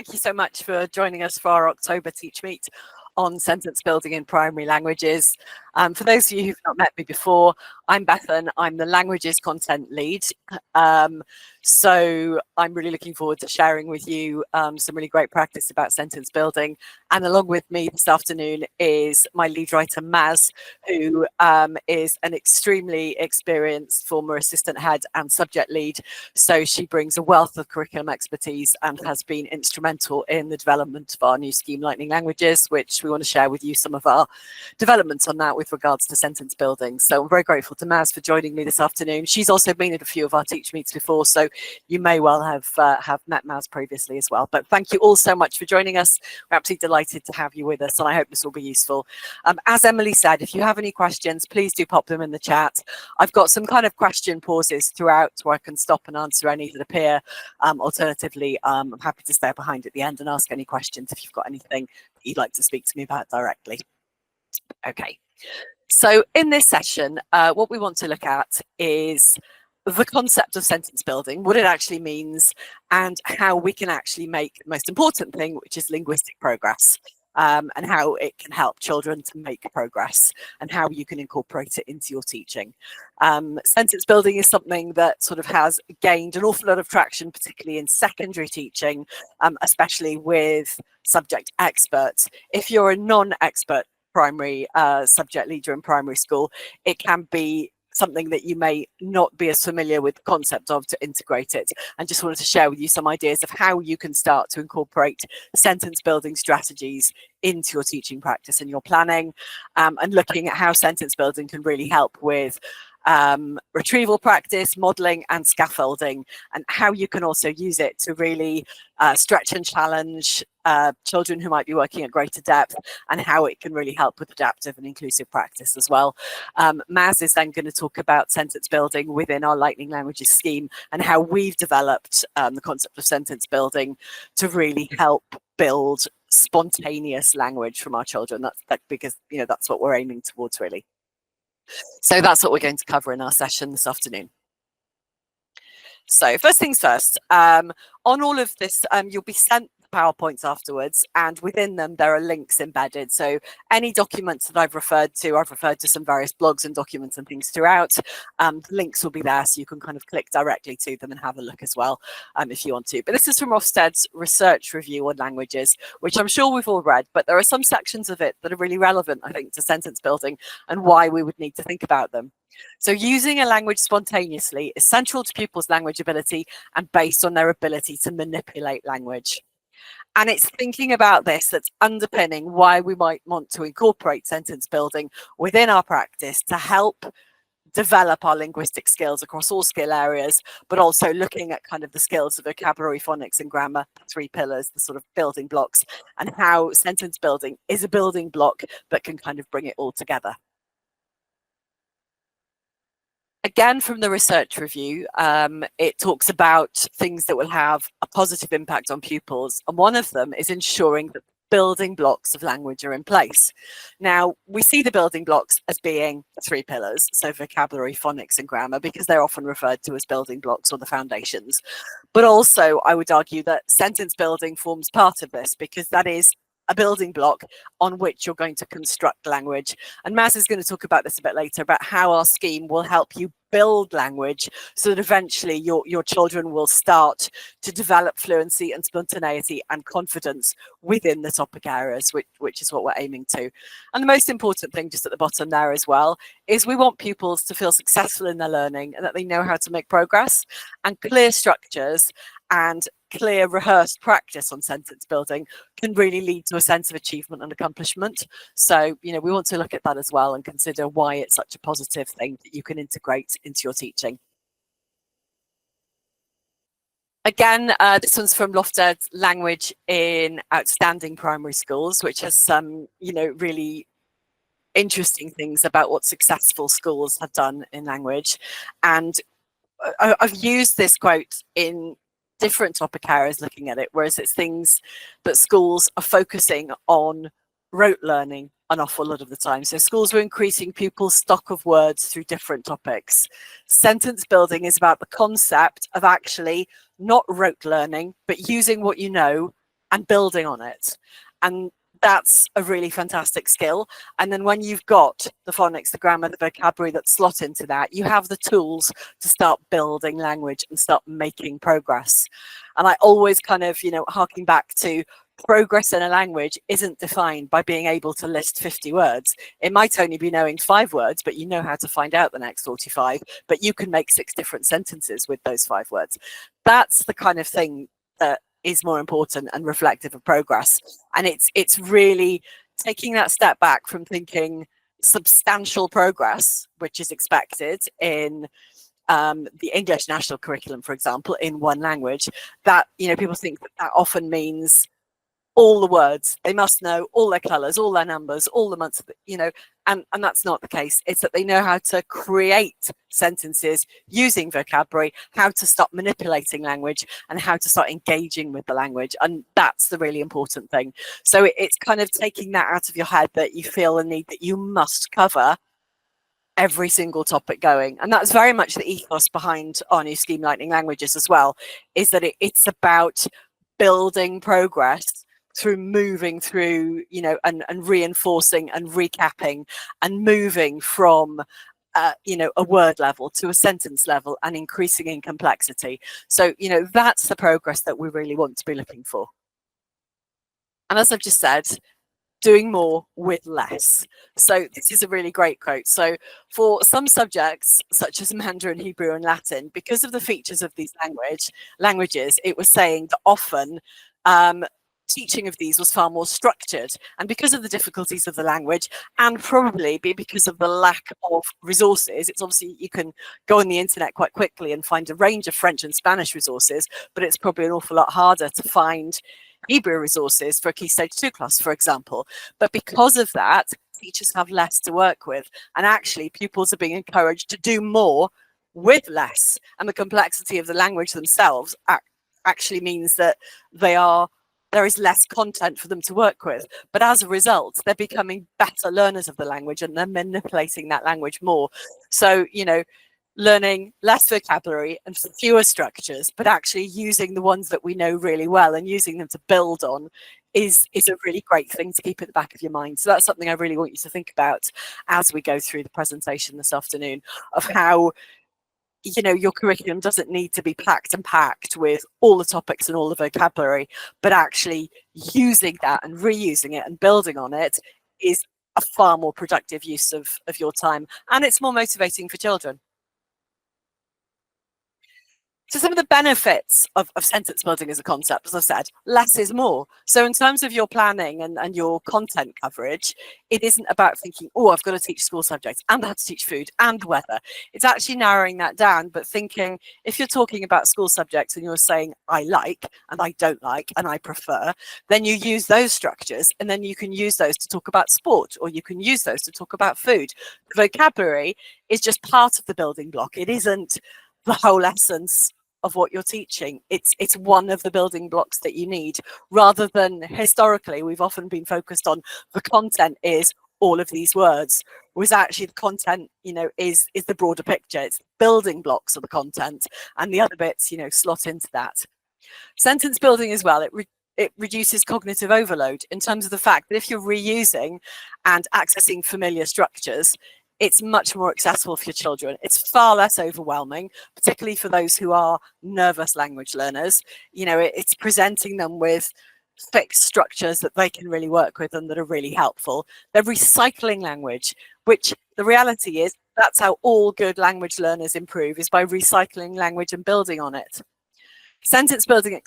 Thank you so much for joining us for our October TeachMeet on sentence building in primary languages. For those of you who've not met me before, I'm Bethan. I'm the languages content lead. So I'm really looking forward to sharing with you some really great practice about sentence building. And along with me this afternoon is my lead writer, Maz, who is an extremely experienced former assistant head and subject lead. So she brings a wealth of curriculum expertise and has been instrumental in the development of our new scheme, Lightning Languages, which we want to share with you some of our developments on that with regards to sentence building. So I'm very grateful to Maz for joining me this afternoon. She's also been at a few of our TeachMeets before, so you may well have met Maz previously as well. But thank you all so much for joining us. We're absolutely delighted to have you with us, and I hope this will be useful. As Emily said, if you have any questions, please do pop them in the chat. I've got some kind of question pauses throughout where I can stop and answer any that appear. Alternatively, I'm happy to stay behind at the end and ask any questions if you've got anything that you'd like to speak to me about directly. Okay, so in this session, what we want to look at is the concept of sentence building, what it actually means, and how we can actually make the most important thing, which is linguistic progress, and how it can help children to make progress and how you can incorporate it into your teaching. Sentence building is something that sort of has gained an awful lot of traction, particularly in secondary teaching, especially with subject experts. If you're a non-expert primary subject leader in primary school, it can be something that you may not be as familiar with the concept of to integrate it. And just wanted to share with you some ideas of how you can start to incorporate sentence building strategies into your teaching practice and your planning, and looking at how sentence building can really help with retrieval practice, modeling and scaffolding, and how you can also use it to really stretch and challenge children who might be working at greater depth, and how it can really help with adaptive and inclusive practice as well. Maz is then going to talk about sentence building within our Lightning Languages scheme and how we've developed the concept of sentence building to really help build spontaneous language from our children. That's because that's what we're aiming towards, really. So that's what we're going to cover in our session this afternoon. So first things first, on all of this, you'll be sent PowerPoints afterwards, and within them there are links embedded. So any documents that I've referred to some various blogs and documents and things throughout. The links will be there, so you can kind of click directly to them and have a look as well, if you want to. But this is from Ofsted's research review on languages, which I'm sure we've all read, but there are some sections of it that are really relevant, I think, to sentence building and why we would need to think about them. So using a language spontaneously is central to pupils' language ability and based on their ability to manipulate language. And it's thinking about this that's underpinning why we might want to incorporate sentence building within our practice to help develop our linguistic skills across all skill areas, but also looking at kind of the skills of vocabulary, phonics and grammar, the three pillars, the sort of building blocks, and how sentence building is a building block that can kind of bring it all together. Again, from the research review, it talks about things that will have a positive impact on pupils. And one of them is ensuring that building blocks of language are in place. Now, we see the building blocks as being three pillars, so vocabulary, phonics and grammar, because they're often referred to as building blocks or the foundations. But also, I would argue that sentence building forms part of this, because that is a building block on which you're going to construct language. And Maz is going to talk about this a bit later, about how our scheme will help you build language so that eventually your children will start to develop fluency and spontaneity and confidence within the topic areas, which is what we're aiming to. And the most important thing just at the bottom there as well is we want pupils to feel successful in their learning and that they know how to make progress, and clear structures and clear rehearsed practice on sentence building can really lead to a sense of achievement and accomplishment. So, we want to look at that as well and consider why it's such a positive thing that you can integrate into your teaching. Again, this one's from Lofsted's Language in Outstanding Primary Schools, which has some, really interesting things about what successful schools have done in language. And I've used this quote in different topic areas looking at it, whereas it's things that schools are focusing on rote learning an awful lot of the time. So schools are increasing pupils' stock of words through different topics. Sentence building is about the concept of actually not rote learning, but using what you know and building on it. And that's a really fantastic skill. And then when you've got the phonics, the grammar, the vocabulary that slot into that, you have the tools to start building language and start making progress. And I always kind of, harking back to progress in a language isn't defined by being able to list 50 words. It might only be knowing 5 words, but you know how to find out the next 45, but you can make 6 different sentences with those 5 words. That's the kind of thing that is more important and reflective of progress. And it's really taking that step back from thinking substantial progress, which is expected in the English national curriculum, for example, in one language, that people think that often means all the words. They must know all their colours, all their numbers, all the months, and that's not the case. It's that they know how to create sentences using vocabulary, how to stop manipulating language, and how to start engaging with the language. And that's the really important thing. So it's kind of taking that out of your head that you feel the need that you must cover every single topic going. And that's very much the ethos behind our new scheme, Lightning Languages, as well, is that it's about building progress through moving through, and reinforcing and recapping and moving from a word level to a sentence level and increasing in complexity. So, that's the progress that we really want to be looking for. And as I've just said, doing more with less. So this is a really great quote. So for some subjects, such as Mandarin, Hebrew, and Latin, because of the features of these languages, it was saying that often teaching of these was far more structured. And because of the difficulties of the language, and probably because of the lack of resources, it's obviously you can go on the internet quite quickly and find a range of French and Spanish resources, but it's probably an awful lot harder to find Hebrew resources for a Key Stage 2 class, for example. But because of that, teachers have less to work with. And actually, pupils are being encouraged to do more with less. And the complexity of the language themselves actually means that there is less content for them to work with. But as a result, they're becoming better learners of the language and they're manipulating that language more. So, learning less vocabulary and fewer structures, but actually using the ones that we know really well and using them to build on is a really great thing to keep at the back of your mind. So that's something I really want you to think about as we go through the presentation this afternoon, of how your curriculum doesn't need to be packed with all the topics and all the vocabulary, but actually using that and reusing it and building on it is a far more productive use of your time, and it's more motivating for children. So some of the benefits of sentence building as a concept, as I said, less is more. So in terms of your planning and your content coverage, it isn't about thinking, oh, I've got to teach school subjects and I have to teach food and weather. It's actually narrowing that down, but thinking if you're talking about school subjects and you're saying I like and I don't like and I prefer, then you use those structures and then you can use those to talk about sport, or you can use those to talk about food. The vocabulary is just part of the building block. It isn't the whole essence of what you're teaching. It's one of the building blocks that you need, rather than historically we've often been focused on the content is all of these words, whereas actually the content is the broader picture. It's building blocks of the content, and the other bits slot into that. Sentence building as well, it reduces cognitive overload in terms of the fact that if you're reusing and accessing familiar structures, it's much more accessible for your children. It's far less overwhelming, particularly for those who are nervous language learners. It's presenting them with fixed structures that they can really work with and that are really helpful. They're recycling language, which the reality is that's how all good language learners improve, is by recycling language and building on it. Sentence building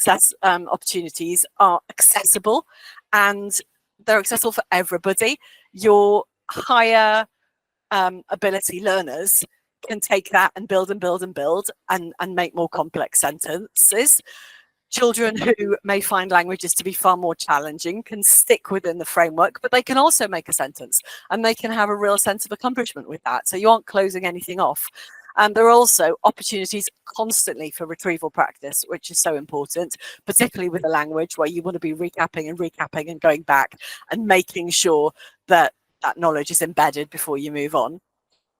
opportunities are accessible, and they're accessible for everybody. Your higher ability learners can take that and build and build and build and make more complex sentences. Children who may find languages to be far more challenging can stick within the framework, but they can also make a sentence and they can have a real sense of accomplishment with that. So you aren't closing anything off. And there are also opportunities constantly for retrieval practice, which is so important, particularly with a language where you want to be recapping and going back and making sure that that knowledge is embedded before you move on.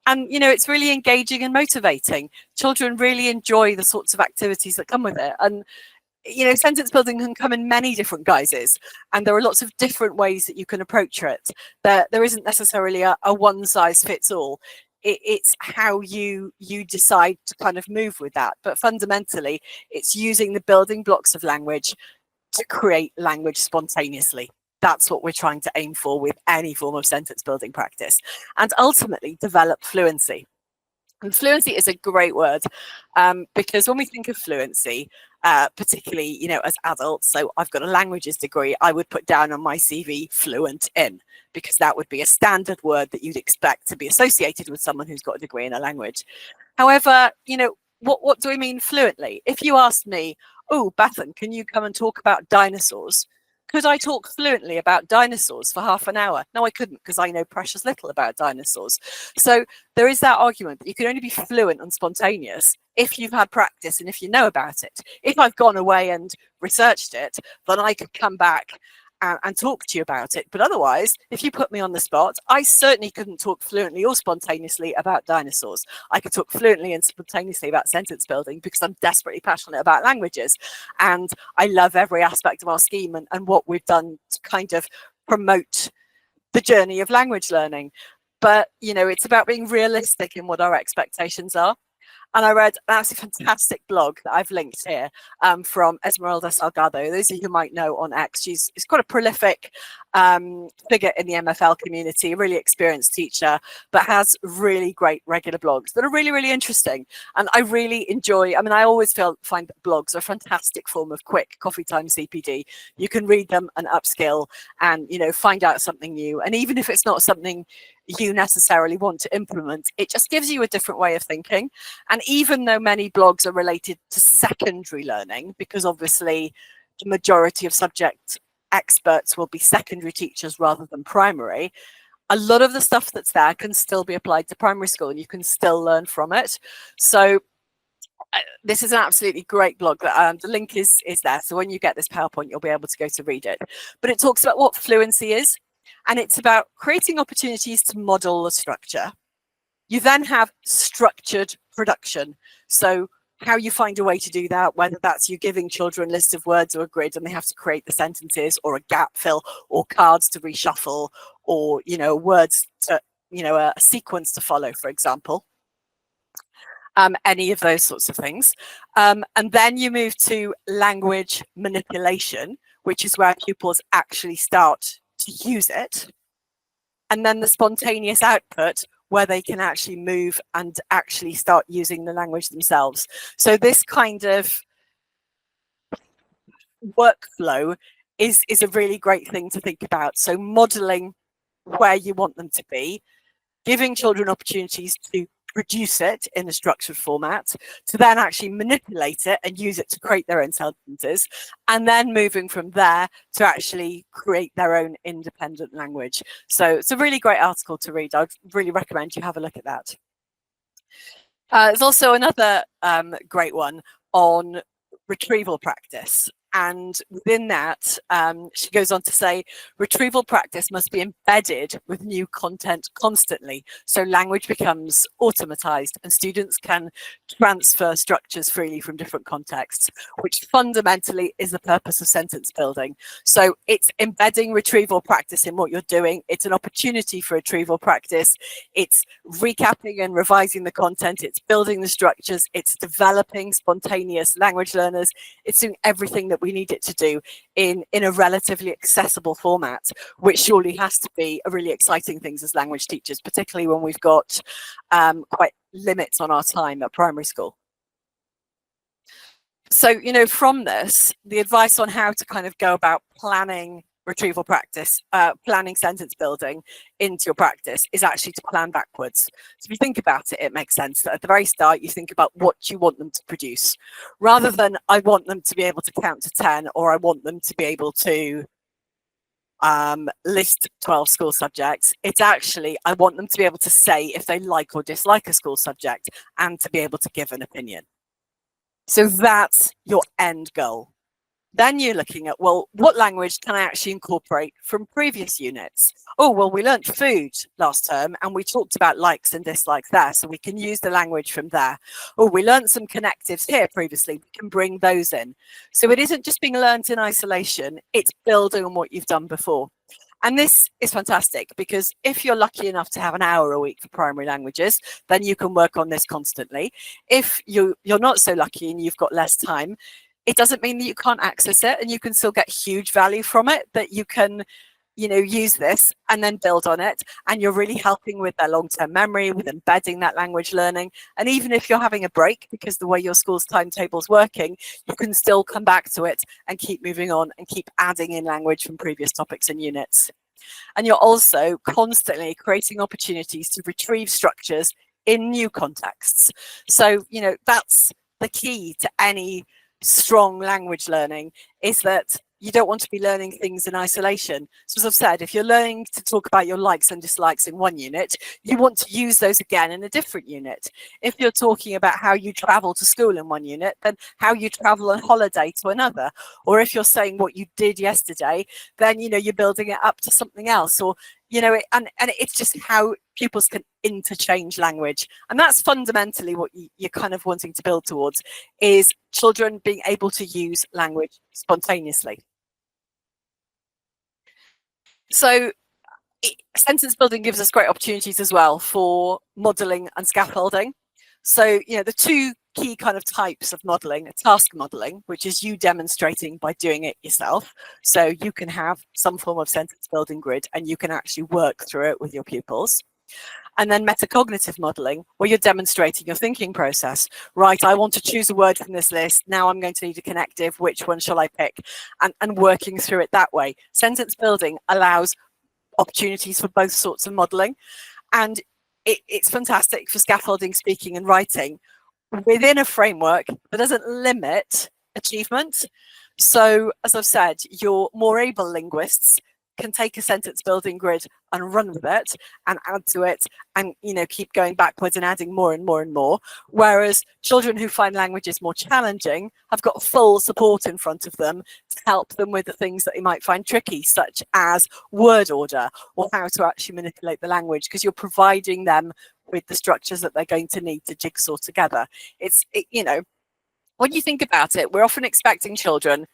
And, it's really engaging and motivating. Children really enjoy the sorts of activities that come with it. And sentence building can come in many different guises, and there are lots of different ways that you can approach it. There isn't necessarily a one size fits all. It's how you decide to kind of move with that. But fundamentally, it's using the building blocks of language to create language spontaneously. That's what we're trying to aim for with any form of sentence building practice, and ultimately develop fluency. And fluency is a great word, because when we think of fluency, particularly, as adults, so I've got a languages degree, I would put down on my CV fluent in, because that would be a standard word that you'd expect to be associated with someone who's got a degree in a language. However, what do I mean fluently? If you asked me, oh, Bethan, can you come and talk about dinosaurs? Could I talk fluently about dinosaurs for half an hour? No, I couldn't, because I know precious little about dinosaurs. So there is that argument that you can only be fluent and spontaneous if you've had practice and if you know about it. If I've gone away and researched it, then I could come back and talk to you about it. But otherwise, if you put me on the spot, I certainly couldn't talk fluently or spontaneously about dinosaurs. I could talk fluently and spontaneously about sentence building because I'm desperately passionate about languages. And I love every aspect of our scheme and what we've done to kind of promote the journey of language learning. But, it's about being realistic in what our expectations are. And I read an absolutely fantastic blog that I've linked here, from Esmeralda Salgado. Those of you who might know on X, she's quite a prolific figure in the MFL community, a really experienced teacher, but has really great regular blogs that are really, really interesting. And I really enjoy, I always find that blogs are a fantastic form of quick coffee time CPD. You can read them and upskill and, find out something new. And even if it's not something you necessarily want to implement, it just gives you a different way of thinking. And even though many blogs are related to secondary learning, because obviously the majority of subject experts will be secondary teachers rather than primary, a lot of the stuff that's there can still be applied to primary school and you can still learn from it. So this is an absolutely great blog. That the link is there. So when you get this PowerPoint, you'll be able to go to read it. But it talks about what fluency is. And it's about creating opportunities to model the structure. You then have structured production. So how you find a way to do that, whether that's you giving children lists of words or a grid and they have to create the sentences, or a gap fill, or cards to reshuffle, or, words to, a sequence to follow, for example. Any of those sorts of things. And then you move to language manipulation, which is where pupils actually start to use it. And then the spontaneous output, where they can actually move and actually start using the language themselves. So this kind of workflow is a really great thing to think about. So modeling where you want them to be, giving children opportunities to produce it in a structured format, to then actually manipulate it and use it to create their own sentences, and then moving from there to actually create their own independent language. So it's a really great article to read. I'd really recommend you have a look at that. There's also another great one on retrieval practice. And within that, she goes on to say, retrieval practice must be embedded with new content constantly. So language becomes automatized and students can transfer structures freely from different contexts, which fundamentally is the purpose of sentence building. So it's embedding retrieval practice in what you're doing. It's an opportunity for retrieval practice. It's recapping and revising the content. It's building the structures. It's developing spontaneous language learners. It's doing everything that we need it to do in a relatively accessible format, which surely has to be a really exciting thing as language teachers, particularly when we've got quite limits on our time at primary school. So, from this, the advice on how to kind of go about planning retrieval practice, planning sentence building into your practice is actually to plan backwards. So if you think about it, it makes sense that at the very start, you think about what you want them to produce, rather than I want them to be able to count to 10, or I want them to be able to list 12 school subjects. It's actually, I want them to be able to say if they like or dislike a school subject and to be able to give an opinion. So that's your end goal. Then you're looking at, well, what language can I actually incorporate from previous units? Oh, well, we learnt food last term and we talked about likes and dislikes there, so we can use the language from there. Oh, we learnt some connectives here previously, we can bring those in. So it isn't just being learnt in isolation, it's building on what you've done before. And this is fantastic because if you're lucky enough to have an hour a week for primary languages, then you can work on this constantly. If you're not so lucky and you've got less time, it doesn't mean that you can't access it, and you can still get huge value from it, that you can, you know, use this and then build on it. And you're really helping with their long-term memory, with embedding that language learning. And even if you're having a break, because the way your school's timetable is working, you can still come back to it and keep moving on and keep adding in language from previous topics and units. And you're also constantly creating opportunities to retrieve structures in new contexts. So, you know, that's the key to any strong language learning, is that you don't want to be learning things in isolation. So as I've said, if you're learning to talk about your likes and dislikes in one unit, you want to use those again in a different unit. If you're talking about how you travel to school in one unit, then how you travel on holiday to another. Or if you're saying what you did yesterday, then, you know, you're building it up to something else. Or, you know, and it's just how pupils can interchange language. And that's fundamentally what you're kind of wanting to build towards, is children being able to use language spontaneously. So sentence building gives us great opportunities as well for modeling and scaffolding. So, you know, the two key kind of types of modeling, task modeling, which is you demonstrating by doing it yourself. So you can have some form of sentence building grid and you can actually work through it with your pupils. And then metacognitive modeling, where you're demonstrating your thinking process. Right, I want to choose a word from this list. Now I'm going to need a connective. Which one shall I pick? And working through it that way. Sentence building allows opportunities for both sorts of modeling. And it's fantastic for scaffolding, speaking and writing within a framework that doesn't limit achievement. So as I've said, your more able linguists can take a sentence building grid and run with it and add to it and, you know, keep going backwards and adding more and more and more. Whereas children who find languages more challenging have got full support in front of them to help them with the things that they might find tricky, such as word order or how to actually manipulate the language, because you're providing them with the structures that they're going to need to jigsaw together. You know, when you think about it, we're often expecting children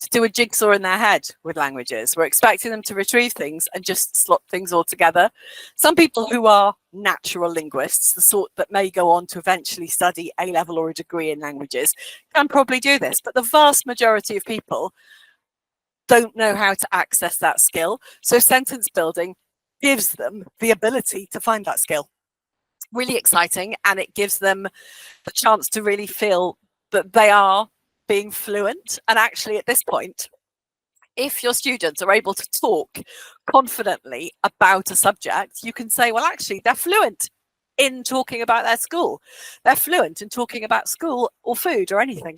to do a jigsaw in their head with languages. We're expecting them to retrieve things and just slot things all together. Some people who are natural linguists, the sort that may go on to eventually study A-level or a degree in languages, can probably do this. But the vast majority of people don't know how to access that skill. So sentence building gives them the ability to find that skill. Really exciting, and it gives them the chance to really feel that they are being fluent. And actually at this point, if your students are able to talk confidently about a subject, you can say, well, actually, they're fluent in talking about their school. They're fluent in talking about school or food or anything.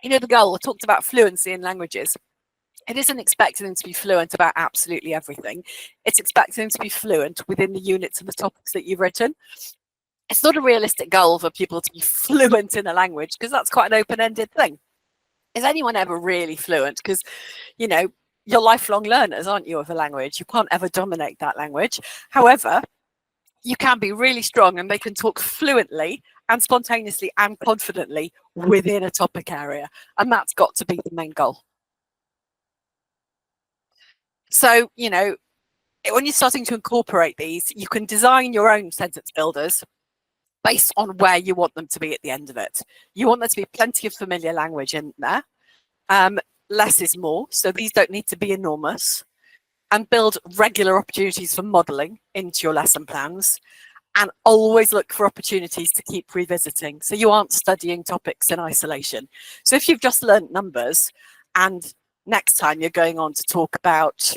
You know, the girl talked about fluency in languages. It isn't expecting them to be fluent about absolutely everything. It's expecting them to be fluent within the units and the topics that you've written. It's not a realistic goal for people to be fluent in a language, because that's quite an open-ended thing. Is anyone ever really fluent? Because, you know, you're lifelong learners, aren't you, of a language? You can't ever dominate that language. However, you can be really strong and they can talk fluently and spontaneously and confidently within a topic area. And that's got to be the main goal. So, you know, when you're starting to incorporate these, you can design your own sentence builders based on where you want them to be at the end of it. You want there to be plenty of familiar language in there. Less is more, so these don't need to be enormous. And build regular opportunities for modelling into your lesson plans. And always look for opportunities to keep revisiting, so you aren't studying topics in isolation. So if you've just learned numbers and next time you're going on to talk about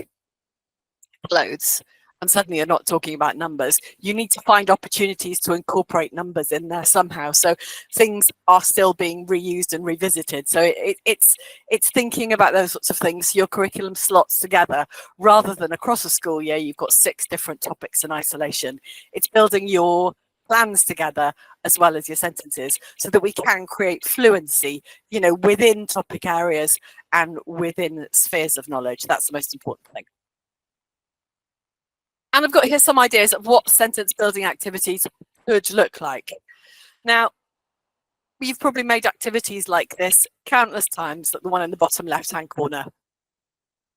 clothes, and suddenly you're not talking about numbers, you need to find opportunities to incorporate numbers in there somehow. So things are still being reused and revisited. So it's thinking about those sorts of things. Your curriculum slots together rather than across a school year, you've got 6 different topics in isolation. It's building your plans together as well as your sentences, so that we can create fluency, you know, within topic areas and within spheres of knowledge. That's the most important thing. And I've got here some ideas of what sentence building activities could look like. Now, you've probably made activities like this countless times, like the one in the bottom left-hand corner.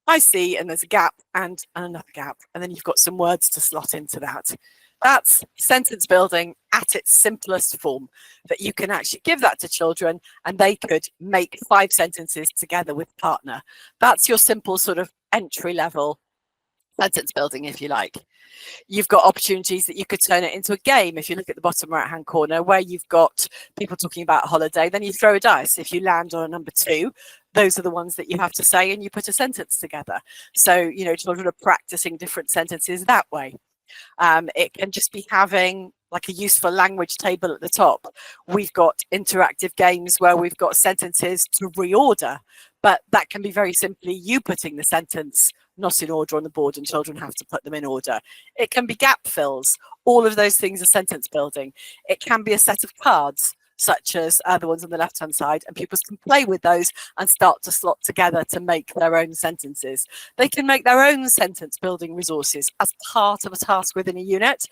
I see, and there's a gap and another gap, and then you've got some words to slot into that. That's sentence building at its simplest form, that you can actually give that to children and they could make 5 sentences together with partner. That's your simple sort of entry level sentence building, if you like. You've got opportunities that you could turn it into a game. If you look at the bottom right hand corner where you've got people talking about a holiday, then you throw a dice. If you land on a number 2, those are the ones that you have to say and you put a sentence together. So, you know, children are practicing different sentences that way. It can just be having like a useful language table at the top. We've got interactive games where we've got sentences to reorder, but that can be very simply you putting the sentence not in order on the board and children have to put them in order. It can be gap fills. All of those things are sentence building. It can be a set of cards, such as the ones on the left-hand side, and pupils can play with those and start to slot together to make their own sentences. They can make their own sentence building resources as part of a task within a unit.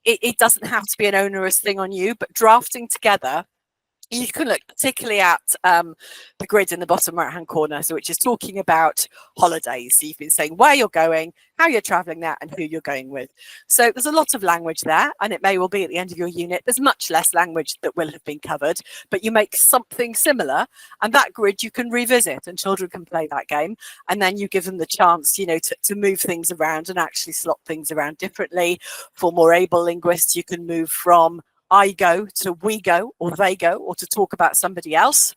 It doesn't have to be an onerous thing on you, but drafting together, you can look particularly at the grid in the bottom right hand corner, so which is talking about holidays. So you've been saying where you're going, how you're traveling there, and who you're going with. So there's a lot of language there, and it may well be at the end of your unit there's much less language that will have been covered, but you make something similar, and that grid you can revisit and children can play that game, and then you give them the chance, you know, to move things around and actually slot things around differently. For more able linguists, you can move from I go to we go or they go, or to talk about somebody else,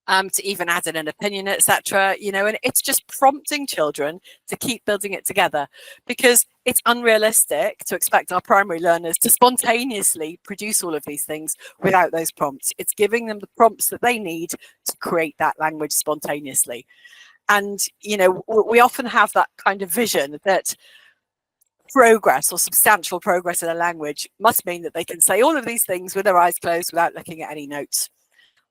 to even add in an opinion, etc. You know, and it's just prompting children to keep building it together, because it's unrealistic to expect our primary learners to spontaneously produce all of these things without those prompts. It's giving them the prompts that they need to create that language spontaneously. And, you know, we often have that kind of vision that progress or substantial progress in a language must mean that they can say all of these things with their eyes closed without looking at any notes.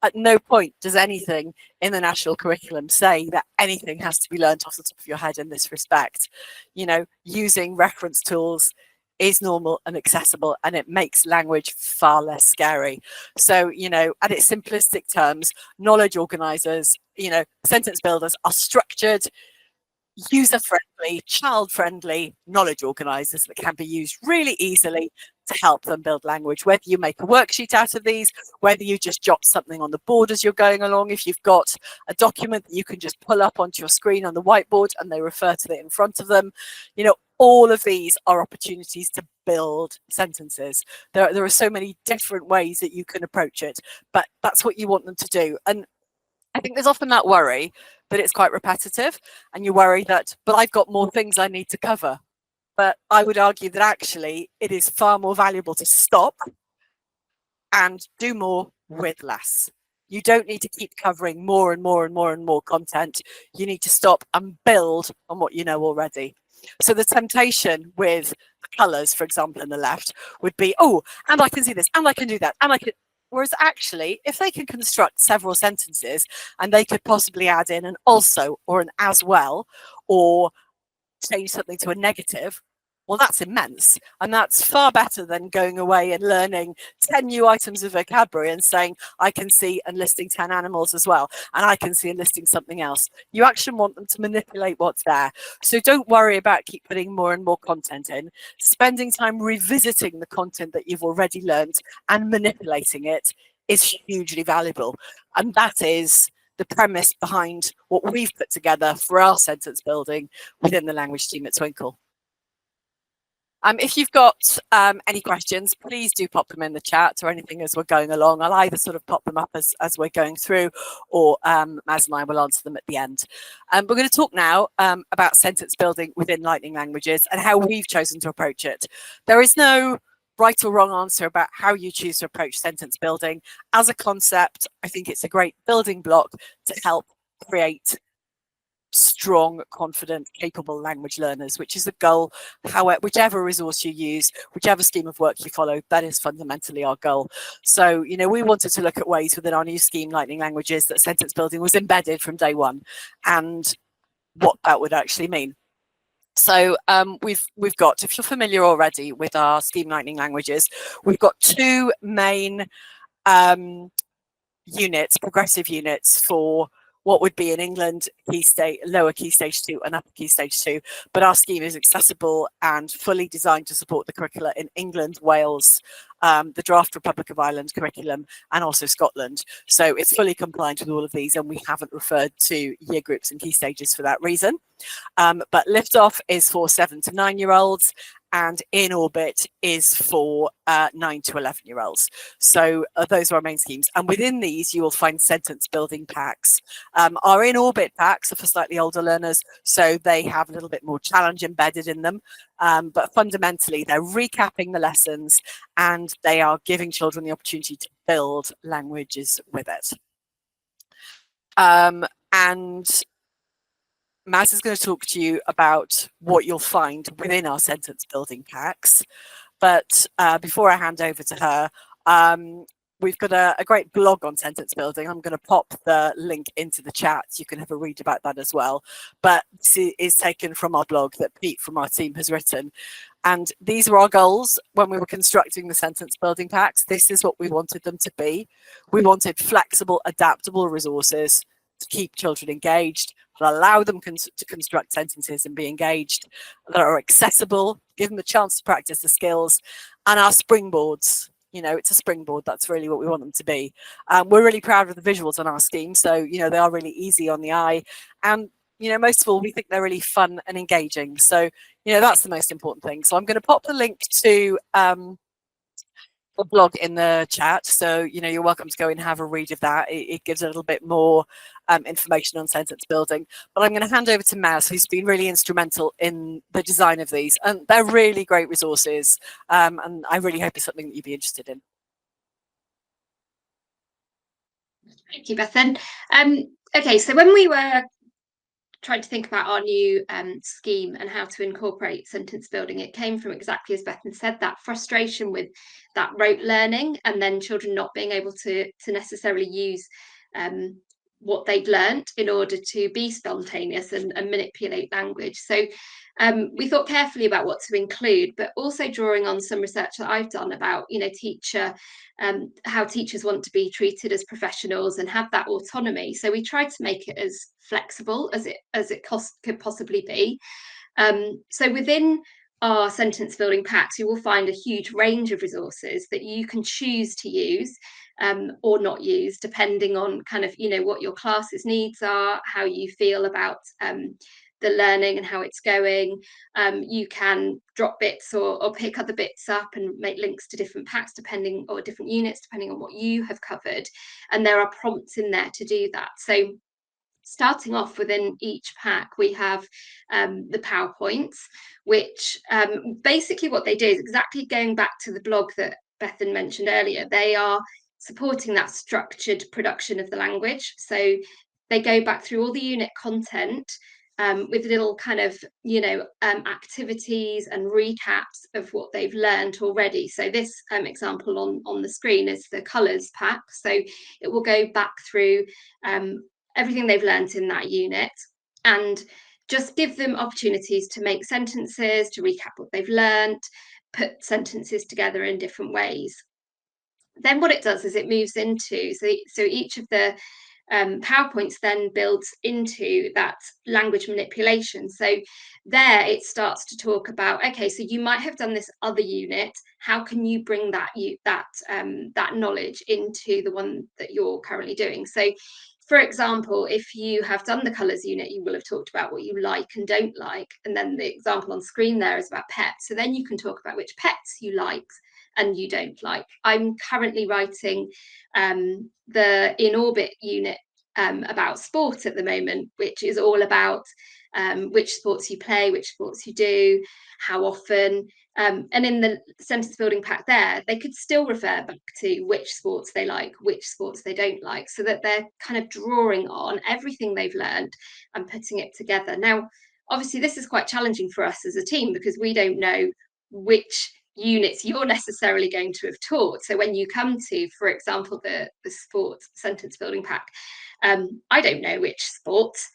At no point does anything in the national curriculum say that anything has to be learned off the top of your head in this respect. You know, using reference tools is normal and accessible, and it makes language far less scary. So, you know, at its simplistic terms, knowledge organizers, you know, sentence builders are structured, user-friendly, child-friendly knowledge organisers that can be used really easily to help them build language. Whether you make a worksheet out of these, whether you just jot something on the board as you're going along, if you've got a document that you can just pull up onto your screen on the whiteboard and they refer to it in front of them, you know, all of these are opportunities to build sentences. There are so many different ways that you can approach it, but that's what you want them to do. And I think there's often that worry that it's quite repetitive, and you worry that, but I've got more things I need to cover. But I would argue that actually it is far more valuable to stop and do more with less. You don't need to keep covering more and more and more and more content. You need to stop and build on what you know already. So the temptation with colours, for example, in the left would be, oh, and I can see this, and I can do that, and I can. Whereas actually, if they can construct several sentences and they could possibly add in an also or an as well, or change something to a negative, well, that's immense. And that's far better than going away and learning 10 new items of vocabulary and saying, I can see and listing 10 animals as well. And I can see and listing something else. You actually want them to manipulate what's there. So don't worry about keep putting more and more content in. Spending time revisiting the content that you've already learned and manipulating it is hugely valuable. And that is the premise behind what we've put together for our sentence building within the language team at Twinkl. If you've got any questions, please do pop them in the chat or anything as we're going along. I'll either sort of pop them up as we're going through, or Maz and I will answer them at the end. We're going to talk now about sentence building within Lightning Languages and how we've chosen to approach it. There is no right or wrong answer about how you choose to approach sentence building. As a concept, I think it's a great building block to help create strong, confident, capable language learners, which is the goal. However, whichever resource you use, whichever scheme of work you follow, that is fundamentally our goal. So, you know, we wanted to look at ways within our new scheme, Lightning Languages, that sentence building was embedded from day one, and what that would actually mean. So we've got, if you're familiar already with our scheme Lightning Languages, we've got two main units, progressive units for what would be in England key stage, lower key stage 2 and upper key stage 2. But our scheme is accessible and fully designed to support the curricula in England, Wales, the draft Republic of Ireland curriculum, and also Scotland. So it's fully compliant with all of these, and we haven't referred to year groups and key stages for that reason. But Liftoff is for 7 to 9-year-olds, and In Orbit is for 9 to 11-year-olds. So those are our main schemes. And within these, you will find sentence building packs. Our In Orbit packs are for slightly older learners, so they have a little bit more challenge embedded in them. But fundamentally, they're recapping the lessons, and they are giving children the opportunity to build languages with it. And Maz is going to talk to you about what you'll find within our sentence building packs. But before I hand over to her, we've got a great blog on sentence building. I'm going to pop the link into the chat. You can have a read about that as well. But this is taken from our blog that Pete from our team has written. And these were our goals when we were constructing the sentence building packs. This is what we wanted them to be. We wanted flexible, adaptable resources to keep children engaged, that allow them to construct sentences and be engaged, that are accessible, give them a chance to practice the skills, and our springboards. You know, it's a springboard. That's really what we want them to be. We're really proud of the visuals on our scheme. So, you know, they are really easy on the eye. And, you know, most of all, we think they're really fun and engaging. So, you know, that's the most important thing. So I'm going to pop the link to the blog in the chat, so you know you're welcome to go and have a read of that. It gives a little bit more information on sentence building. But I'm going to hand over to Maz, who's been really instrumental in the design of these, and they're really great resources, and I really hope it's something that you'd be interested in. Thank you, Bethan. Okay, so when we were trying to think about our new scheme and how to incorporate sentence building, it came from exactly as Bethan said, that frustration with that rote learning, and then children not being able to necessarily use what they've learnt in order to be spontaneous and manipulate language. So we thought carefully about what to include, but also drawing on some research that I've done about, you know, how teachers want to be treated as professionals and have that autonomy. So we tried to make it as flexible as it could possibly be. So within our sentence building packs, you will find a huge range of resources that you can choose to use or not use, depending on kind of, you know, what your class's needs are, how you feel about the learning and how it's going. You can drop bits or pick other bits up and make links to different packs or different units depending on what you have covered. And there are prompts in there to do that. So starting off within each pack, we have the PowerPoints, which basically what they do is exactly going back to the blog that Bethan mentioned earlier. They are supporting that structured production of the language. So they go back through all the unit content with little kind of, you know, activities and recaps of what they've learned already. So this example on the screen is the colours pack. So it will go back through everything they've learned in that unit and just give them opportunities to make sentences, to recap what they've learned, put sentences together in different ways. Then what it does is it moves into, so each of the PowerPoints then builds into that language manipulation. So there it starts to talk about, okay, so you might have done this other unit. How can you bring that knowledge into the one that you're currently doing? So for example, if you have done the colours unit, you will have talked about what you like and don't like. And then the example on screen there is about pets. So then you can talk about which pets you like and you don't like. I'm currently writing the In Orbit unit about sport at the moment, which is all about which sports you play, which sports you do, how often, And in the sentence building pack there, they could still refer back to which sports they like, which sports they don't like, so that they're kind of drawing on everything they've learned and putting it together. Now, obviously, this is quite challenging for us as a team because we don't know which units you're necessarily going to have taught. So when you come to, for example, the sports sentence building pack, I don't know which sports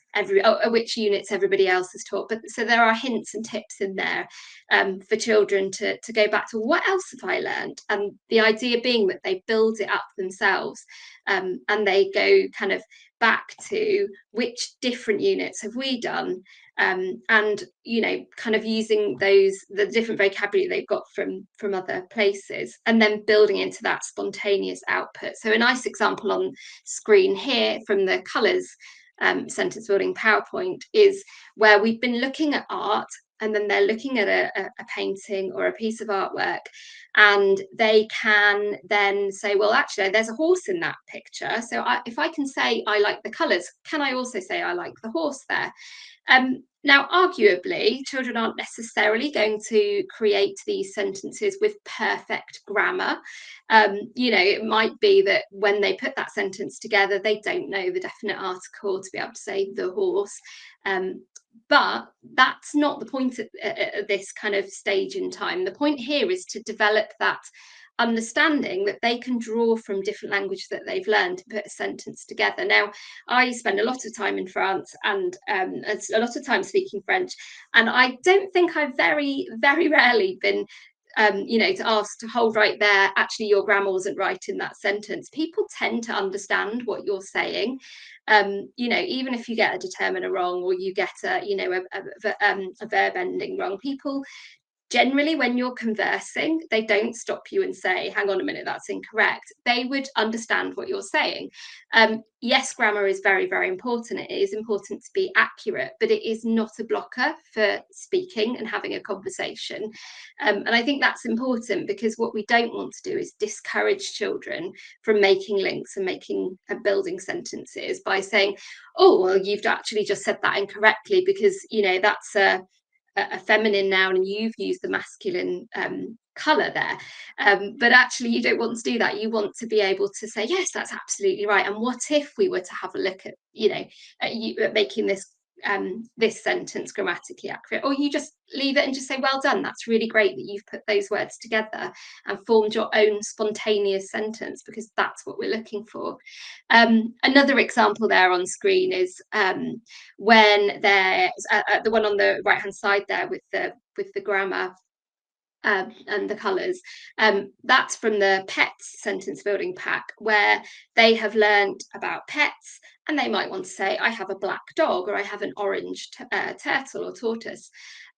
which units everybody else has taught, but so there are hints and tips in there for children to go back to what else have I learned, and the idea being that they build it up themselves, and they go kind of back to which different units have we done, and kind of using the different vocabulary they've got from other places, and then building into that spontaneous output. So a nice example on screen here from the colours sentence building PowerPoint is where we've been looking at art, and then they're looking at a painting or a piece of artwork, and they can then say, well, actually, there's a horse in that picture. So if I can say I like the colours, can I also say I like the horse there? Now, arguably, children aren't necessarily going to create these sentences with perfect grammar. It might be that when they put that sentence together, they don't know the definite article to be able to say the horse. But that's not the point at this kind of stage in time. The point here is to develop that understanding that they can draw from different language that they've learned to put a sentence together. Now, I spend a lot of time in France and a lot of time speaking French, and I don't think I've very, very rarely been to ask to hold right there, actually your grammar wasn't right in that sentence. People tend to understand what you're saying. Even if you get a determiner wrong, or you get a verb ending wrong, people generally, when you're conversing, they don't stop you and say, hang on a minute, that's incorrect. They would understand what you're saying. Yes, grammar is very, very important. It is important to be accurate, but it is not a blocker for speaking and having a conversation. And I think that's important, because what we don't want to do is discourage children from making links and building sentences by saying, oh, well, you've actually just said that incorrectly, because, that's a feminine noun and you've used the masculine colour there, but actually you don't want to do that. You want to be able to say, yes, that's absolutely right, and what if we were to have a look at at making this sentence grammatically accurate? Or you just leave it and just say, well done, that's really great that you've put those words together and formed your own spontaneous sentence, because that's what we're looking for. Another example there on screen is when there's the one on the right hand side there with the grammar and the colours. That's from the pets sentence building pack, where they have learned about pets, and they might want to say, I have a black dog, or I have an orange turtle or tortoise.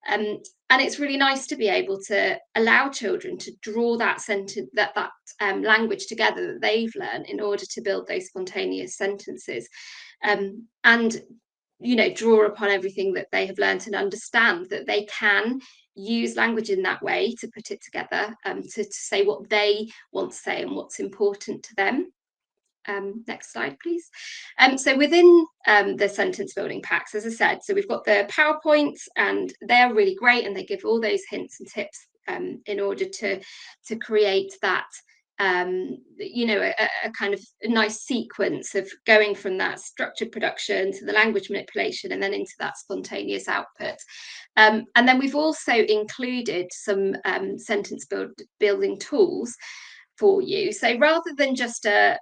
And it's really nice to be able to allow children to draw that sentence, that language together that they've learned, in order to build those spontaneous sentences, and draw upon everything that they have learned and understand that they can use language in that way to put it together, to say what they want to say and what's important to them. Next slide, please. So within the sentence building packs, as I said, so we've got the PowerPoints, and they're really great, and they give all those hints and tips in order to create that a kind of a nice sequence of going from that structured production to the language manipulation, and then into that spontaneous output. And then we've also included some sentence building tools for you. So rather than just a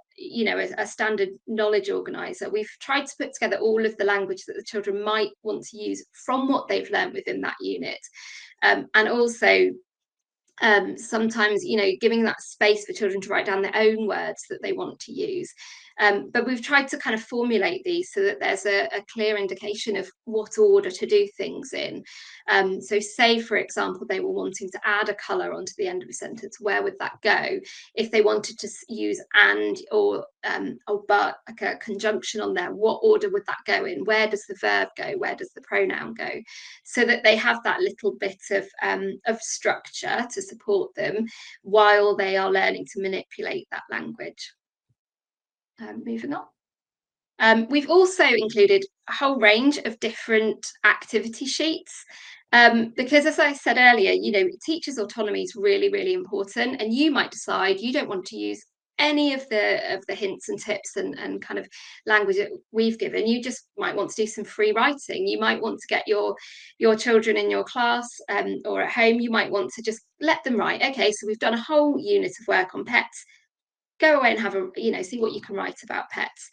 standard knowledge organizer, we've tried to put together all of the language that the children might want to use from what they've learned within that unit, and also sometimes giving that space for children to write down their own words that they want to use. But we've tried to kind of formulate these so that there's a clear indication of what order to do things in. So say, for example, they were wanting to add a colour onto the end of a sentence, where would that go? If they wanted to use and or but, like a conjunction on there, what order would that go in? Where does the verb go? Where does the pronoun go? So that they have that little bit of structure to support them while they are learning to manipulate that language. Moving on. We've also included a whole range of different activity sheets Because as I said earlier, teachers' autonomy is really, really important, and you might decide you don't want to use any of the hints and tips and kind of language that we've given. You just might want to do some free writing. You might want to get your children in your class or at home. You might want to just let them write. Okay, so we've done a whole unit of work on pets. Go away and have see what you can write about pets.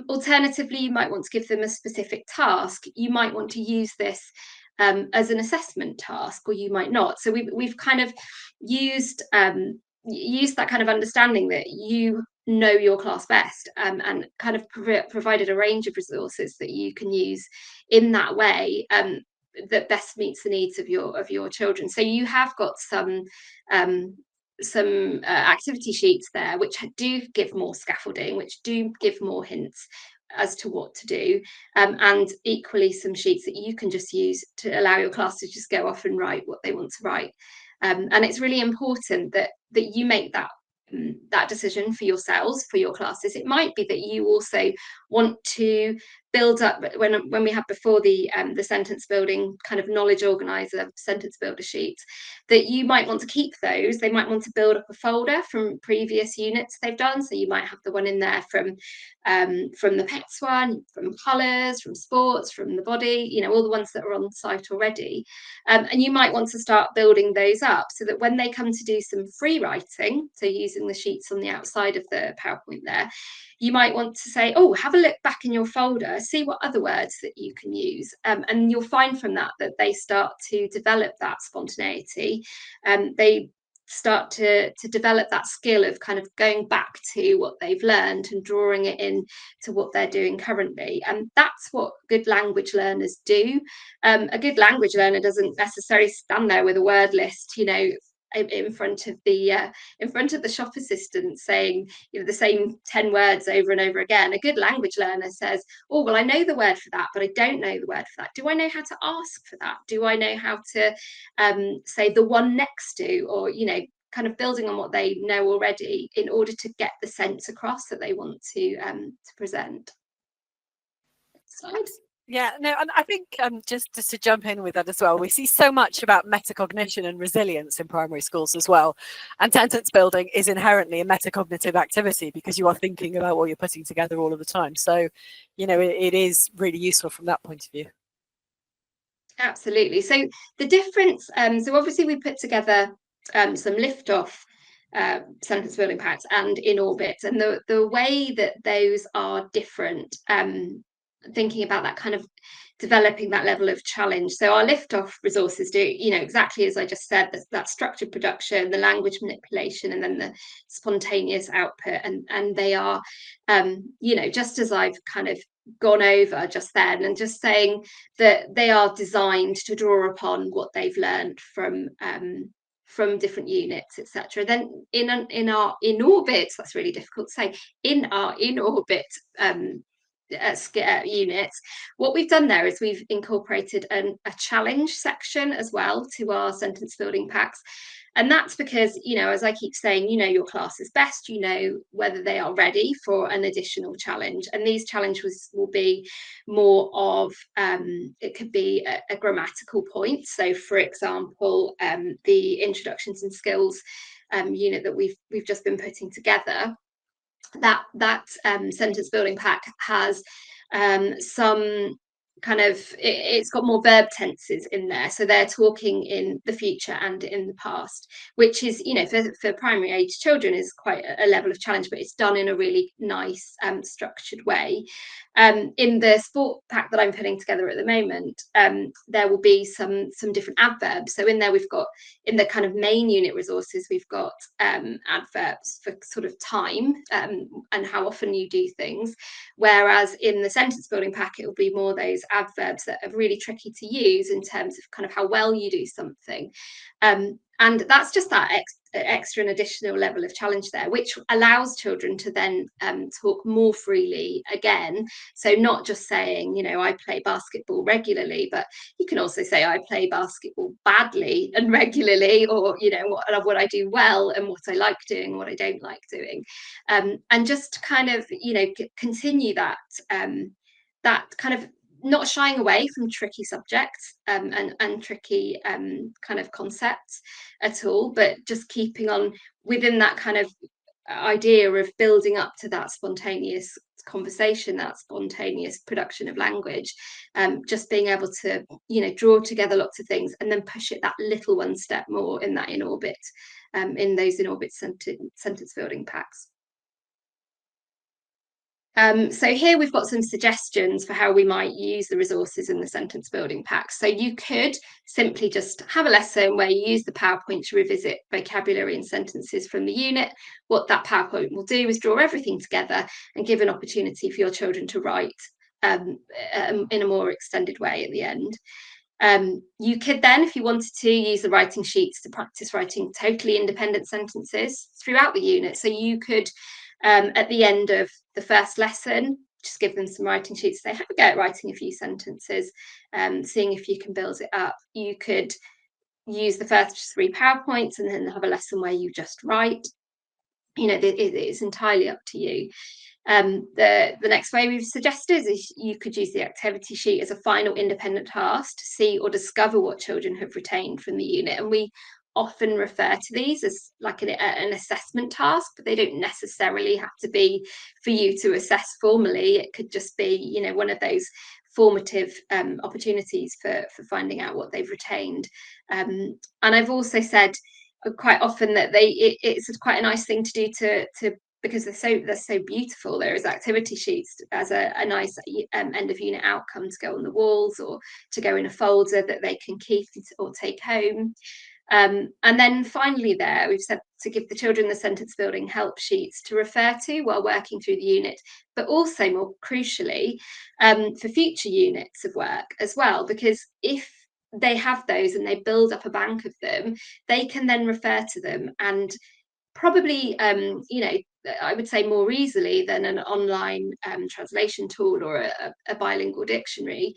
Alternatively, you might want to give them a specific task. You might want to use this as an assessment task, or you might not. So we've kind of used that kind of understanding that you know your class best, and kind of provided a range of resources that you can use in that way, that best meets the needs of your children. So you have got some activity sheets there which do give more scaffolding, which do give more hints as to what to do, and equally some sheets that you can just use to allow your class to just go off and write what they want to write. And it's really important that you make that decision for yourselves, for your classes. It might be that you also want to build up, when we had before the sentence building kind of knowledge organizer sentence builder sheets, that you might want to keep those. They might want to build up a folder from previous units they've done. So you might have the one in there from the pets one, from colours, from sports, from the body, all the ones that are on site already. And you might want to start building those up so that when they come to do some free writing, so using the sheets on the outside of the PowerPoint there, you might want to say, oh, have a look back in your folder, see what other words that you can use. And you'll find from that they start to develop that spontaneity. They start to develop that skill of kind of going back to what they've learned and drawing it in to what they're doing currently. And that's what good language learners do. A good language learner doesn't necessarily stand there with a word list, in front of the shop assistant saying the same 10 words over and over again. A good language learner says, oh, well, I know the word for that, but I don't know the word for that. Do I know how to ask for that? Do I know how to say the one next to, or kind of building on what they know already in order to get the sense across that they want to present. Slide. Yeah, no, and I think just to jump in with that as well, we see so much about metacognition and resilience in primary schools as well. And sentence building is inherently a metacognitive activity because you are thinking about what you're putting together all of the time. So, it is really useful from that point of view. Absolutely. So the difference, so obviously we put together some lift-off sentence building packs and in orbit, and the way that those are different, thinking about that kind of developing that level of challenge. So our lift-off resources do, exactly as I just said, that structured production, the language manipulation, and then the spontaneous output, and they are, just as I've kind of gone over just then, and just saying that they are designed to draw upon what they've learned from different units, etc. Then in our in orbit, that's really difficult to say, in our in orbit units, what we've done there is we've incorporated a challenge section as well to our sentence building packs. And that's because, as I keep saying, your class is best, whether they are ready for an additional challenge. And these challenges will be more of, it could be a grammatical point. So, for example, the introductions and skills unit that we've just been putting together, that sentence building pack has some kind of, it's got more verb tenses in there, so they're talking in the future and in the past, which is, for primary age children is quite a level of challenge, but it's done in a really nice structured way. In the sport pack that I'm putting together at the moment, there will be some different adverbs. So in there we've got, in the kind of main unit resources, we've got adverbs for sort of time and how often you do things, whereas in the sentence building pack it will be more those adverbs that are really tricky to use in terms of kind of how well you do something. And that's just that extra and additional level of challenge there, which allows children to then talk more freely again. So not just saying, I play basketball regularly, but you can also say I play basketball badly and regularly, or, what I do well and what I like doing, what I don't like doing. And just kind of, continue that, that kind of not shying away from tricky subjects and tricky kind of concepts at all, but just keeping on within that kind of idea of building up to that spontaneous conversation, that spontaneous production of language, just being able to, draw together lots of things and then push it that little one step more in that in orbit, in those in orbit sentence building packs. So here we've got some suggestions for how we might use the resources in the sentence building pack. So you could simply just have a lesson where you use the PowerPoint to revisit vocabulary and sentences from the unit. What that PowerPoint will do is draw everything together and give an opportunity for your children to write in a more extended way at the end. You could then, if you wanted to, use the writing sheets to practice writing totally independent sentences throughout the unit. So you could, at the end of the first lesson, just give them some writing sheets, say, have a go at writing a few sentences, seeing if you can build it up. You could use the first 3 PowerPoints and then have a lesson where you just write. It's entirely up to you. The next way we've suggested is you could use the activity sheet as a final independent task to see or discover what children have retained from the unit. And we often refer to these as like an assessment task, but they don't necessarily have to be for you to assess formally. It could just be, one of those formative opportunities for finding out what they've retained. And I've also said quite often that it's quite a nice thing to do to because they're so beautiful. There is activity sheets as a nice end of unit outcome to go on the walls or to go in a folder that they can keep or take home. And then finally there, we've said to give the children the sentence building help sheets to refer to while working through the unit, but also more crucially, for future units of work as well, because if they have those and they build up a bank of them, they can then refer to them and probably, I would say more easily than an online translation tool or a bilingual dictionary,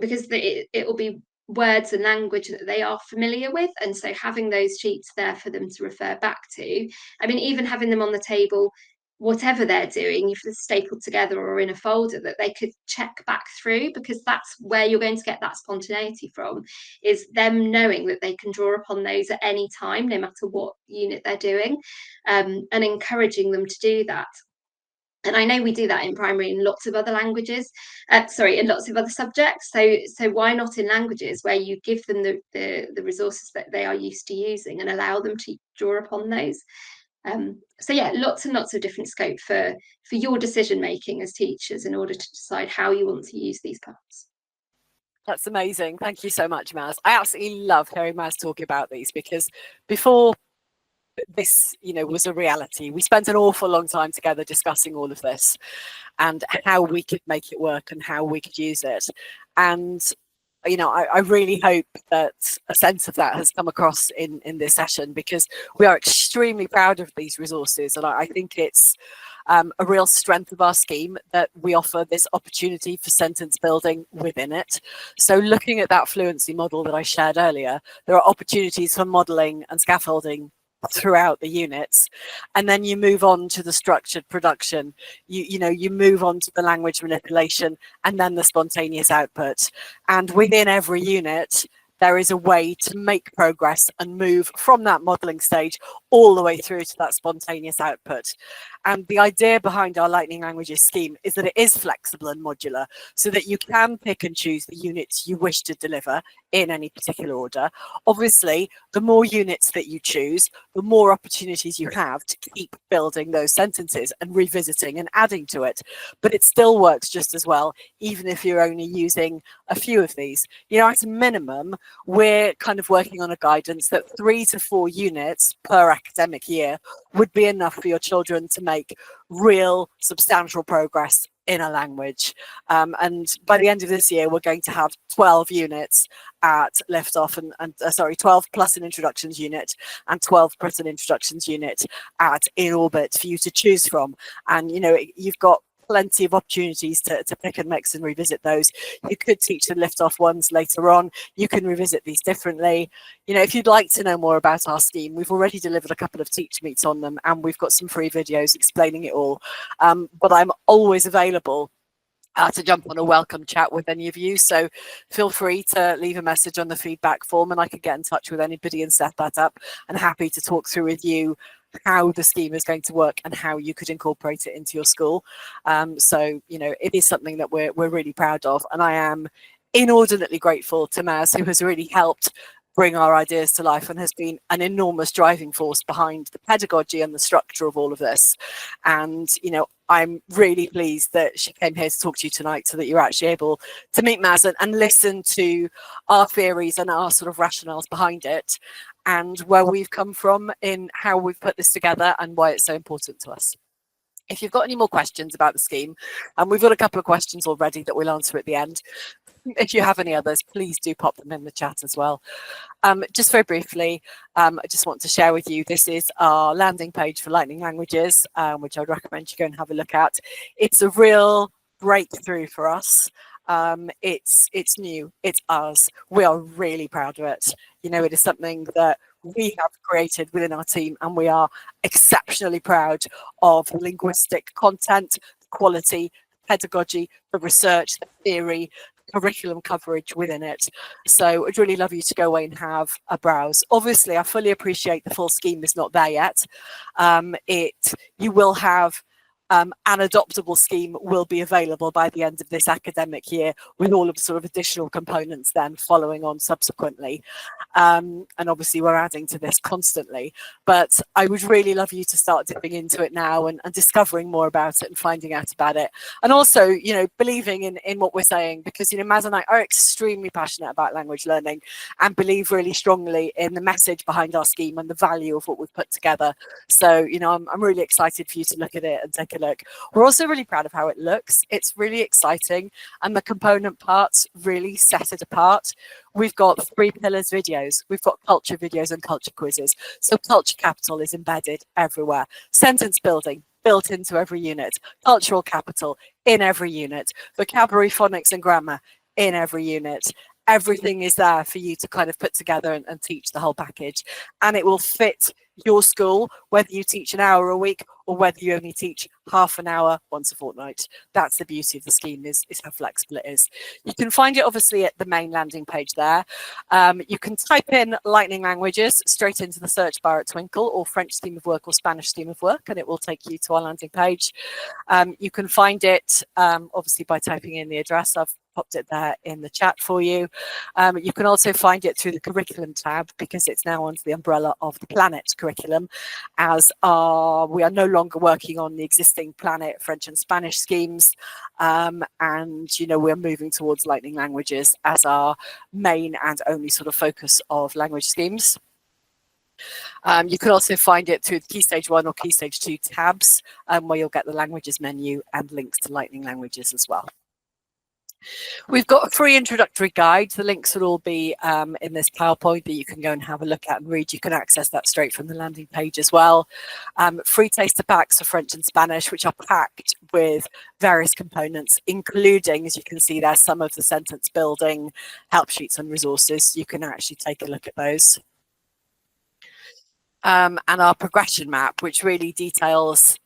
because it will be words and language that they are familiar with. And so having those sheets there for them to refer back to, I mean, even having them on the table, whatever they're doing, if they're stapled together or in a folder, that they could check back through, because that's where you're going to get that spontaneity from, is them knowing that they can draw upon those at any time, no matter what unit they're doing, and encouraging them to do that. And I know we do that in primary in lots of other languages, in lots of other subjects. So why not in languages, where you give them the resources that they are used to using and allow them to draw upon those? So yeah, lots and lots of different scope for your decision making as teachers in order to decide how you want to use these parts. That's amazing. Thank you so much, Maz. I absolutely love hearing Maz talking about these, because before this, was a reality, we spent an awful long time together discussing all of this and how we could make it work and how we could use it. And I really hope that a sense of that has come across in this session, because we are extremely proud of these resources. And I think it's a real strength of our scheme that we offer this opportunity for sentence building within it. So looking at that fluency model that I shared earlier, there are opportunities for modeling and scaffolding throughout the units, and then you move on to the structured production, you move on to the language manipulation, and then the spontaneous output. And within every unit there is a way to make progress and move from that modeling stage all the way through to that spontaneous output. And the idea behind our Lightning Languages scheme is that it is flexible and modular, so that you can pick and choose the units you wish to deliver in any particular order. Obviously, the more units that you choose, the more opportunities you have to keep building those sentences and revisiting and adding to it. But it still works just as well, even if you're only using a few of these. At a minimum, we're kind of working on a guidance that 3 to 4 units per academic year would be enough for your children to make real substantial progress in a language. And by the end of this year, we're going to have 12 units at liftoff and 12 plus an introductions unit and 12 plus an introductions unit at in orbit for you to choose from. And you've got plenty of opportunities to pick and mix and revisit those. You could teach the liftoff ones later on. You can revisit these differently. If you'd like to know more about our scheme, we've already delivered a couple of TeachMeets on them, and we've got some free videos explaining it all. But I'm always available to jump on a welcome chat with any of you. So feel free to leave a message on the feedback form and I could get in touch with anybody and set that up. And happy to talk through with you how the scheme is going to work and how you could incorporate it into your school. So, you know, it is something that we're really proud of. And I am inordinately grateful to Maz, who has really helped bring our ideas to life and has been an enormous driving force behind the pedagogy and the structure of all of this. And, you know, I'm really pleased that she came here to talk to you tonight so that you're actually able to meet Maz and listen to our theories and our sort of rationales behind it and where we've come from in how we've put this together and why it's so important to us. If you've got any more questions about the scheme, and we've got a couple of questions already that we'll answer at the end, if you have any others, please do pop them in the chat as well. Just very briefly, I just want to share with you, this is our landing page for Lightning Languages, which I'd recommend you go and have a look at. It's a real breakthrough for us. It's new, it's ours. We are really proud of it. You know, it is something that we have created within our team, and we are exceptionally proud of the linguistic content, the quality, pedagogy, the research, the theory, curriculum coverage within it. So I'd really love you to go away and have a browse. Obviously, I fully appreciate the full scheme is not there yet. You will have an adoptable scheme will be available by the end of this academic year with all of the sort of additional components then following on subsequently. And obviously we're adding to this constantly, but I would really love you to start dipping into it now and discovering more about it and finding out about it. And also, you know, believing in what we're saying, because, you know, Maz and I are extremely passionate about language learning and believe really strongly in the message behind our scheme and the value of what we've put together. So, you know, I'm really excited for you to look at it and take a look. We're also really proud of how it looks. It's really exciting, and the component parts really set it apart. We've got 3 pillars videos. We've got culture videos and culture quizzes. So culture capital is embedded everywhere. Sentence building built into every unit. Cultural capital in every unit. Vocabulary, phonics and grammar in every unit. Everything is there for you to kind of put together and teach the whole package. And it will fit your school, whether you teach an hour a week or whether you only teach half an hour once a fortnight. That's the beauty of the scheme, is how flexible it is. You can find it obviously at the main landing page there. You can type in Lightning Languages straight into the search bar at Twinkl, or French Scheme of Work or Spanish Scheme of Work, and it will take you to our landing page. You can find it obviously by typing in the address. I've popped it there in the chat for you. You can also find it through the curriculum tab, because it's now under the umbrella of the Planet curriculum, as we are no longer working on the existing Planet French and Spanish schemes, and you know, we're moving towards Lightning Languages as our main and only sort of focus of language schemes. You can also find it through the Key Stage 1 or Key Stage 2 tabs, where you'll get the languages menu and links to Lightning Languages as well. We've got a free introductory guide. The links will all be in this PowerPoint that you can go and have a look at and read. You can access that straight from the landing page as well. Free taster packs for French and Spanish, which are packed with various components, including, as you can see there, some of the sentence building help sheets and resources. You can actually take a look at those. And our progression map, which really details,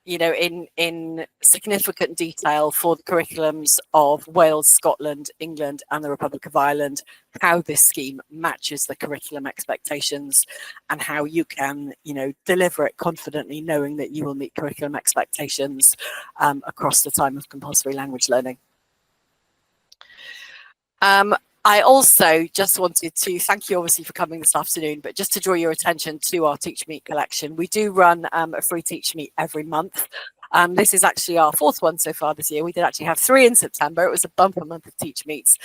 you know, in significant detail for the curriculums of Wales, Scotland, England and the Republic of Ireland, how this scheme matches the curriculum expectations and how you can, you know, deliver it confidently, knowing that you will meet curriculum expectations across the time of compulsory language learning. I also just wanted to thank you, obviously, for coming this afternoon, but just to draw your attention to our TeachMeet collection. We do run a free TeachMeet every month. This is actually our 4th one so far this year. We did actually have 3 in September. It was a bumper month of TeachMeets.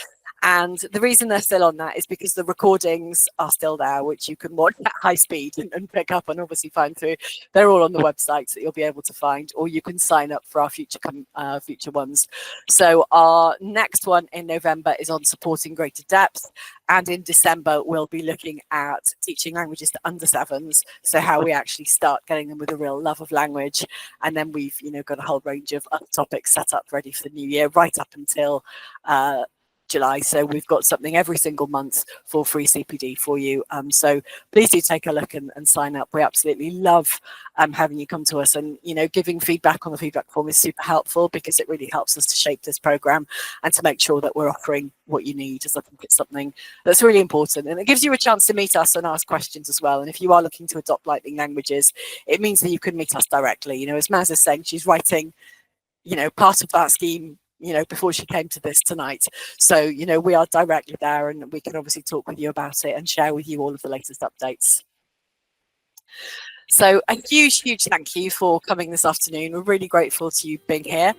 And the reason they're still on that is because the recordings are still there, which you can watch at high speed and pick up and obviously find through. They're all on the website that you'll be able to find, or you can sign up for our future ones. So our next one in November is on supporting greater depth. And in December, we'll be looking at teaching languages to under 7s. So how we actually start getting them with a real love of language. And then we've, you know, got a whole range of other topics set up ready for the new year, right up until July. So we've got something every single month for free CPD for you. So please do take a look and sign up. We absolutely love having you come to us, and giving feedback on the feedback form is super helpful because it really helps us to shape this program and to make sure that we're offering what you need, as I think it's something that's really important, and it gives you a chance to meet us and ask questions as well. And if you are looking to adopt Lightning languages, it means that you can meet us directly. As Maz is saying, she's writing part of that scheme before she came to this tonight. So we are directly there, and we can obviously talk with you about it and share with you all of the latest updates. So a huge thank you for coming this afternoon. We're really grateful to you being here.